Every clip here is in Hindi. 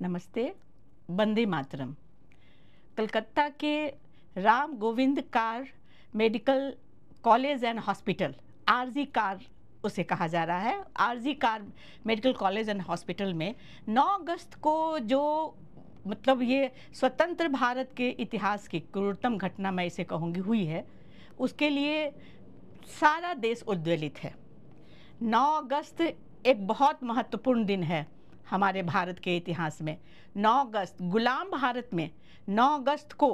नमस्ते। वंदे मातरम। कलकत्ता के Ram Govind Kar medical college and hospital, RG Kar उसे कहा जा रहा है, RG Kar medical college and hospital में 9 अगस्त को जो मतलब ये स्वतंत्र भारत के इतिहास की क्रूरतम घटना मैं इसे कहूँगी हुई है, उसके लिए सारा देश उद्वेलित है। 9 अगस्त एक बहुत महत्वपूर्ण दिन है हमारे भारत के इतिहास में। 9 अगस्त गुलाम भारत में 9 अगस्त को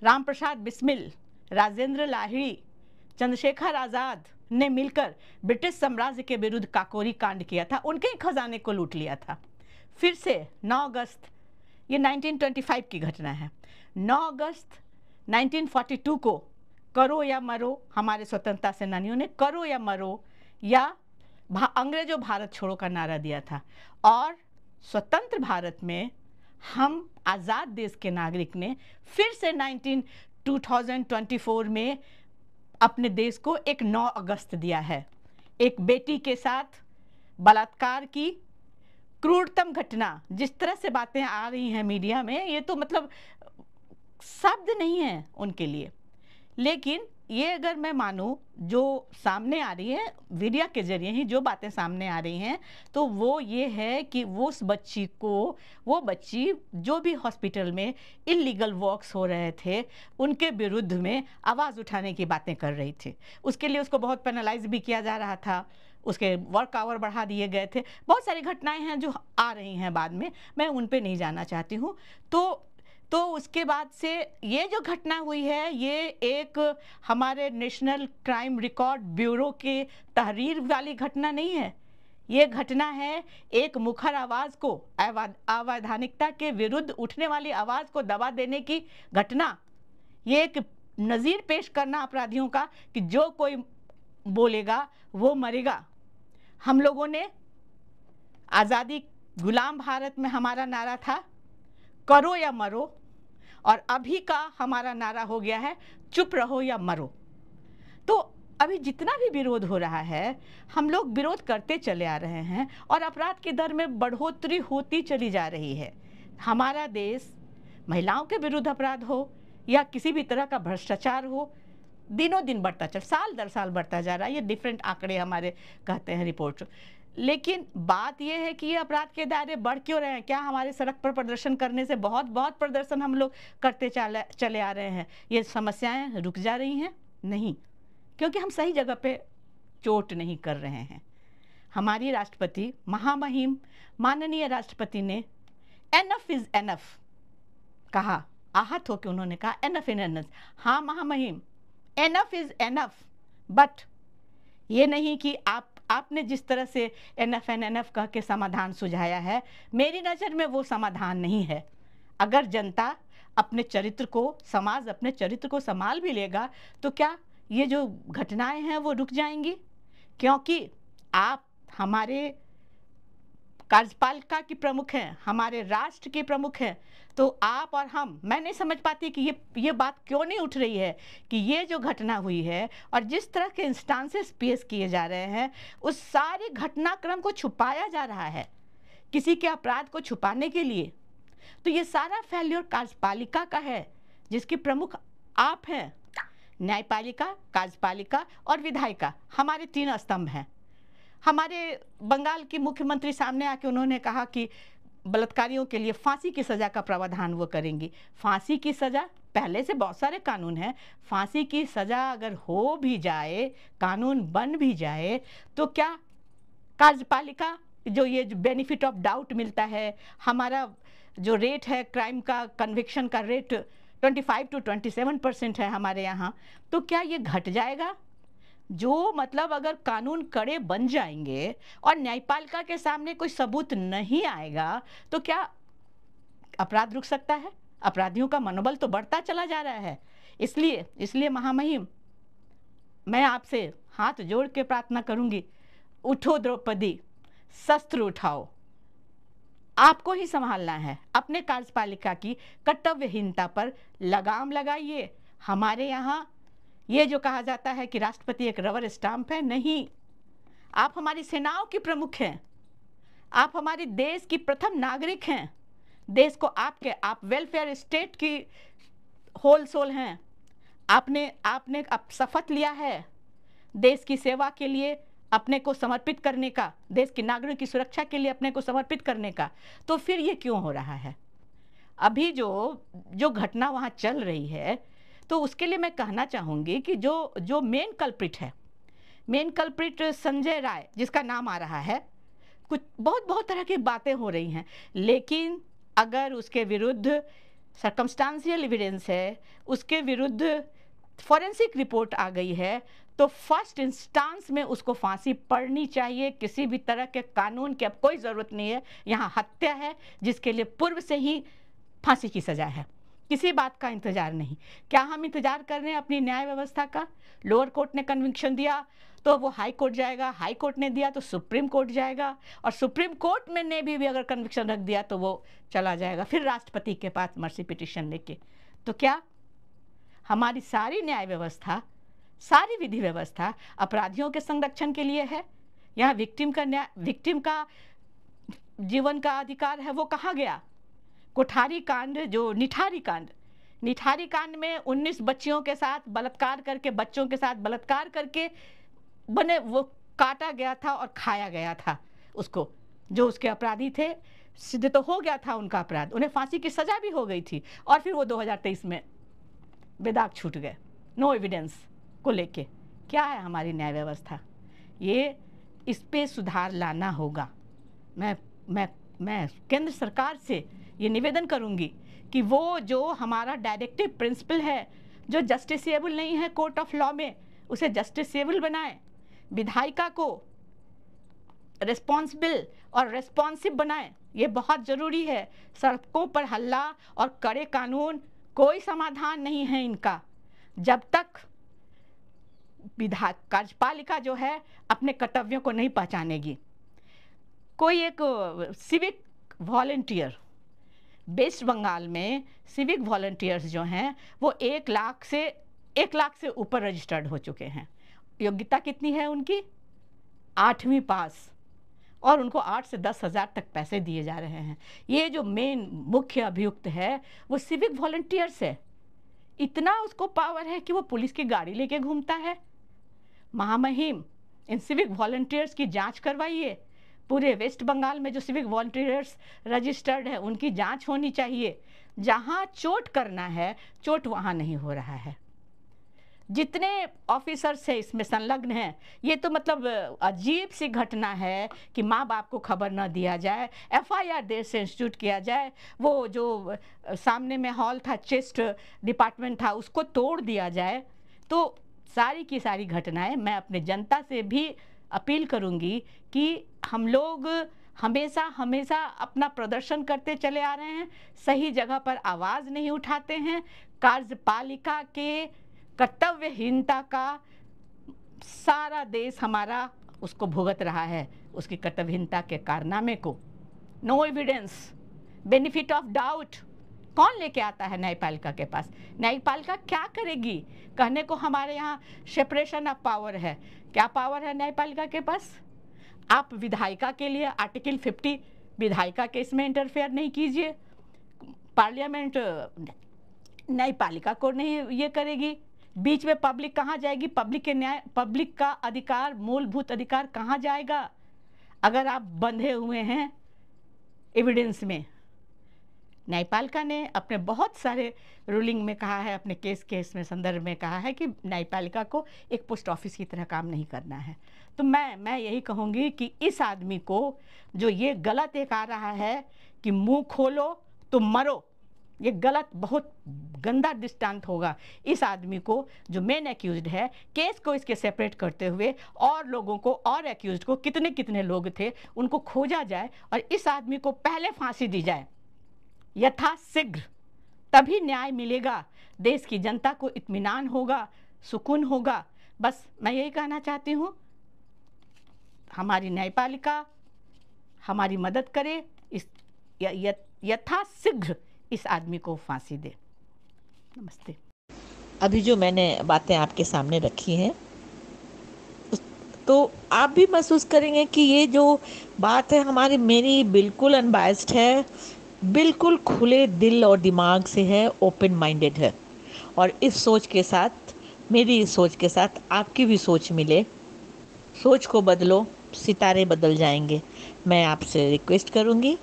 राम प्रसाद बिस्मिल, राजेंद्र लाहिड़ी, चंद्रशेखर आज़ाद ने मिलकर ब्रिटिश साम्राज्य के विरुद्ध काकोरी कांड किया था, उनके ही खजाने को लूट लिया था। फिर से 9 अगस्त, ये 1925 की घटना है। 9 अगस्त 1942 को करो या मरो, हमारे स्वतंत्रता सेनानियों ने करो या मरो या अंग्रेजों भारत छोड़ो का नारा दिया था। और स्वतंत्र भारत में हम आज़ाद देश के नागरिक ने फिर से 2024 में अपने देश को एक 9 अगस्त दिया है। एक बेटी के साथ बलात्कार की क्रूरतम घटना, जिस तरह से बातें आ रही हैं मीडिया में, ये तो मतलब शब्द नहीं है उनके लिए। लेकिन ये अगर मैं मानूं, जो सामने आ रही है मीडिया के जरिए ही जो बातें सामने आ रही हैं, तो वो ये है कि वो बच्ची जो भी हॉस्पिटल में इलीगल वर्क्स हो रहे थे उनके विरुद्ध में आवाज़ उठाने की बातें कर रही थी। उसके लिए उसको बहुत पेनलाइज भी किया जा रहा था, उसके वर्क आवर बढ़ा दिए गए थे। बहुत सारी घटनाएं हैं जो आ रही हैं बाद में, मैं उन पे नहीं जाना चाहती हूँ। तो उसके बाद से ये जो घटना हुई है, ये एक हमारे नेशनल क्राइम रिकॉर्ड ब्यूरो के तहरीर वाली घटना नहीं है। ये घटना है एक मुखर आवाज़ को, अवैधानिकता के विरुद्ध उठने वाली आवाज़ को दबा देने की घटना। ये एक नज़ीर पेश करना अपराधियों का कि जो कोई बोलेगा वो मरेगा। हम लोगों ने आज़ादी, गुलाम भारत में हमारा नारा था करो या मरो, और अभी का हमारा नारा हो गया है चुप रहो या मरो। तो अभी जितना भी विरोध हो रहा है, हम लोग विरोध करते चले आ रहे हैं और अपराध की दर में बढ़ोतरी होती चली जा रही है। हमारा देश महिलाओं के विरुद्ध अपराध हो या किसी भी तरह का भ्रष्टाचार हो, दिनों दिन बढ़ता साल दर साल बढ़ता जा रहा है। ये डिफरेंट आंकड़े हमारे कहते हैं रिपोर्ट। लेकिन बात यह है कि ये अपराध के दायरे बढ़ क्यों रहे हैं? क्या हमारे सड़क पर प्रदर्शन करने से बहुत प्रदर्शन हम लोग करते चले आ रहे हैं, ये समस्याएं रुक जा रही हैं? नहीं, क्योंकि हम सही जगह पे चोट नहीं कर रहे हैं। हमारी राष्ट्रपति महामहिम माननीय राष्ट्रपति ने एनफ इज एनफ कहा, आहत होकर उन्होंने कहा एनफ इज एनफ। हाँ महामहिम, एनफ इज एनफ, बट ये नहीं कि आपने जिस तरह से एनएफ कह के समाधान सुझाया है, मेरी नज़र में वो समाधान नहीं है। अगर जनता अपने चरित्र को, समाज अपने चरित्र को संभाल भी लेगा, तो क्या ये जो घटनाएं हैं वो रुक जाएंगी? क्योंकि आप हमारे कार्यपालिका की प्रमुख हैं, हमारे राष्ट्र के प्रमुख हैं, तो आप और हम, मैं नहीं समझ पाती कि ये बात क्यों नहीं उठ रही है कि ये जो घटना हुई है और जिस तरह के इंस्टांसेस पेश किए जा रहे हैं, उस सारे घटनाक्रम को छुपाया जा रहा है किसी के अपराध को छुपाने के लिए। तो ये सारा फेल्योर कार्यपालिका का है, जिसके प्रमुख आप हैं। न्यायपालिका, कार्यपालिका और विधायिका, हमारे 3 स्तंभ हैं। हमारे बंगाल की मुख्यमंत्री सामने आके उन्होंने कहा कि बलात्कारियों के लिए फांसी की सज़ा का प्रावधान वो करेंगी। फांसी की सज़ा, पहले से बहुत सारे कानून हैं, फांसी की सज़ा अगर हो भी जाए, कानून बन भी जाए, तो क्या कार्यपालिका जो ये बेनिफिट ऑफ डाउट मिलता है, हमारा जो रेट है क्राइम का, कन्विक्शन का रेट 25 to 27% है हमारे यहाँ, तो क्या ये घट जाएगा? जो मतलब अगर कानून कड़े बन जाएंगे और न्यायपालिका के सामने कोई सबूत नहीं आएगा, तो क्या अपराध रुक सकता है? अपराधियों का मनोबल तो बढ़ता चला जा रहा है। इसलिए महामहिम, मैं आपसे हाथ जोड़ के प्रार्थना करूंगी, उठो द्रौपदी, शस्त्र उठाओ। आपको ही संभालना है। अपने कार्यपालिका की कर्तव्यहीनता पर लगाम लगाइए। हमारे यहाँ ये जो कहा जाता है कि राष्ट्रपति एक रबर स्टाम्प है, नहीं, आप हमारी सेनाओं की प्रमुख हैं, आप हमारे देश की प्रथम नागरिक हैं। देश को आप वेलफेयर स्टेट की होल सोल हैं। आपने अब शपथ लिया है देश की सेवा के लिए अपने को समर्पित करने का, देश के नागरिक की सुरक्षा के लिए अपने को समर्पित करने का, तो फिर ये क्यों हो रहा है? अभी जो घटना वहाँ चल रही है, तो उसके लिए मैं कहना चाहूँगी कि जो मेन कल्प्रिट संजय राय जिसका नाम आ रहा है, कुछ बहुत तरह की बातें हो रही हैं, लेकिन अगर उसके विरुद्ध सर्कमस्टांशियल एविडेंस है, उसके विरुद्ध फॉरेंसिक रिपोर्ट आ गई है, तो फर्स्ट इंस्टांस में उसको फांसी पड़नी चाहिए। किसी भी तरह के कानून की अब कोई ज़रूरत नहीं है। यहाँ हत्या है जिसके लिए पूर्व से ही फांसी की सज़ा है, किसी बात का इंतज़ार नहीं। क्या हम इंतज़ार कर रहे हैं अपनी न्याय व्यवस्था का? लोअर कोर्ट ने कन्विक्शन दिया तो वो हाई कोर्ट जाएगा, हाई कोर्ट ने दिया तो सुप्रीम कोर्ट जाएगा, और सुप्रीम कोर्ट में ने भी अगर कन्विक्शन रख दिया तो वो चला जाएगा फिर राष्ट्रपति के पास मर्सी पिटीशन लेके। तो क्या हमारी सारी न्याय व्यवस्था, सारी विधि व्यवस्था अपराधियों के संरक्षण के लिए है? यहाँ विक्टिम का जीवन का अधिकार है, वो कहाँ गया? कोठारी कांड, जो निठारी कांड में 19 बच्चियों के साथ बलात्कार करके, बच्चों के साथ बलात्कार करके वो काटा गया था और खाया गया था उसको। जो उसके अपराधी थे, सिद्ध तो हो गया था उनका अपराध, उन्हें फांसी की सजा भी हो गई थी, और फिर वो 2023 में बेदाग छूट गए नो एविडेंस को लेके। क्या है हमारी न्याय व्यवस्था? इस पे सुधार लाना होगा। मैं केंद्र सरकार से ये निवेदन करूंगी कि वो जो हमारा डायरेक्टिव प्रिंसिपल है, जो जस्टिसेबल नहीं है कोर्ट ऑफ लॉ में, उसे जस्टिसेबल बनाए। विधायिका को रिस्पॉन्सिबल और रेस्पॉन्सिव बनाए, ये बहुत ज़रूरी है। सड़कों पर हल्ला और कड़े कानून कोई समाधान नहीं है इनका, जब तक कार्यपालिका जो है अपने कर्तव्यों को नहीं पहचानेगी। कोई एक सिविक वॉलंटियर, वेस्ट बंगाल में सिविक वॉलंटियर्स जो हैं वो 1 लाख से ऊपर रजिस्टर्ड हो चुके हैं। योग्यता कितनी है उनकी? 8वीं पास, और उनको 8 से 10 हज़ार तक पैसे दिए जा रहे हैं। ये जो मेन मुख्य अभियुक्त है वो सिविक वॉलंटियर्स है। इतना उसको पावर है कि वो पुलिस की गाड़ी लेके घूमता है। महामहिम, इन सिविक वॉलंटियर्स की जांच करवाइए। पूरे वेस्ट बंगाल में जो सिविक वॉलंटियर्स रजिस्टर्ड है उनकी जांच होनी चाहिए। जहां चोट करना है, चोट वहां नहीं हो रहा है। जितने ऑफिसर्स है इसमें संलग्न हैं, ये तो मतलब अजीब सी घटना है कि माँ बाप को खबर न दिया जाए, FIR देर से इंस्टीट्यूट किया जाए, वो जो सामने में हॉल था, चेस्ट डिपार्टमेंट था, उसको तोड़ दिया जाए। तो सारी की सारी घटनाएं, मैं अपने जनता से भी अपील करूंगी कि हम लोग हमेशा अपना प्रदर्शन करते चले आ रहे हैं, सही जगह पर आवाज़ नहीं उठाते हैं। कार्यपालिका के कर्तव्यहीनता का सारा देश हमारा उसको भुगत रहा है, उसकी कर्तव्यहीनता के कारनामे को। No evidence, benefit of doubt कौन लेके आता है न्यायपालिका के पास? न्यायपालिका क्या करेगी? कहने को हमारे यहाँ सेपरेशन ऑफ पावर है। क्या पावर है न्यायपालिका के पास? आप विधायिका के लिए आर्टिकल 50 विधायिका के इसमें इंटरफेयर नहीं कीजिए। पार्लियामेंट न्यायपालिका को नहीं ये करेगी। बीच में पब्लिक कहाँ जाएगी? पब्लिक का अधिकार, मूलभूत अधिकार कहाँ जाएगा अगर आप बंधे हुए हैं एविडेंस में? न्यायपालिका ने अपने बहुत सारे रूलिंग में कहा है, अपने केस में संदर्भ में कहा है कि न्यायपालिका को एक पोस्ट ऑफिस की तरह काम नहीं करना है। तो मैं यही कहूँगी कि इस आदमी को जो ये गलत एक आ रहा है कि मुंह खोलो तो मरो, ये गलत, बहुत गंदा दृष्टांत होगा इस आदमी को जो मेन एक्यूज्ड है। केस को इसके सेपरेट करते हुए और लोगों को, और एक्यूज्ड को, कितने कितने लोग थे उनको खोजा जाए और इस आदमी को पहले फांसी दी जाए यथाशीघ्र, तभी न्याय मिलेगा, देश की जनता को इत्मीनान होगा, सुकून होगा। बस मैं यही कहना चाहती हूँ, हमारी न्यायपालिका हमारी मदद करे, इस यथाशीघ्र इस आदमी को फांसी दे। नमस्ते। अभी जो मैंने बातें आपके सामने रखी हैं तो आप भी महसूस करेंगे कि ये जो बात है मेरी बिल्कुल अनबायस्ड है। बिल्कुल खुले दिल और दिमाग से है, ओपन माइंडेड है। और इस सोच के साथ, मेरी इस सोच के साथ आपकी भी सोच मिले, सोच को बदलो, सितारे बदल जाएंगे। मैं आपसे रिक्वेस्ट करूँगी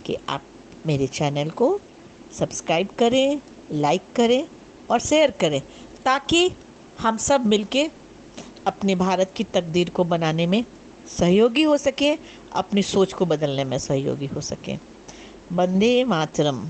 कि आप मेरे चैनल को सब्सक्राइब करें, लाइक करें और शेयर करें, ताकि हम सब मिलके अपने भारत की तकदीर को बनाने में सहयोगी हो सकें, अपनी सोच को बदलने में सहयोगी हो सकें। वंदे मातरम।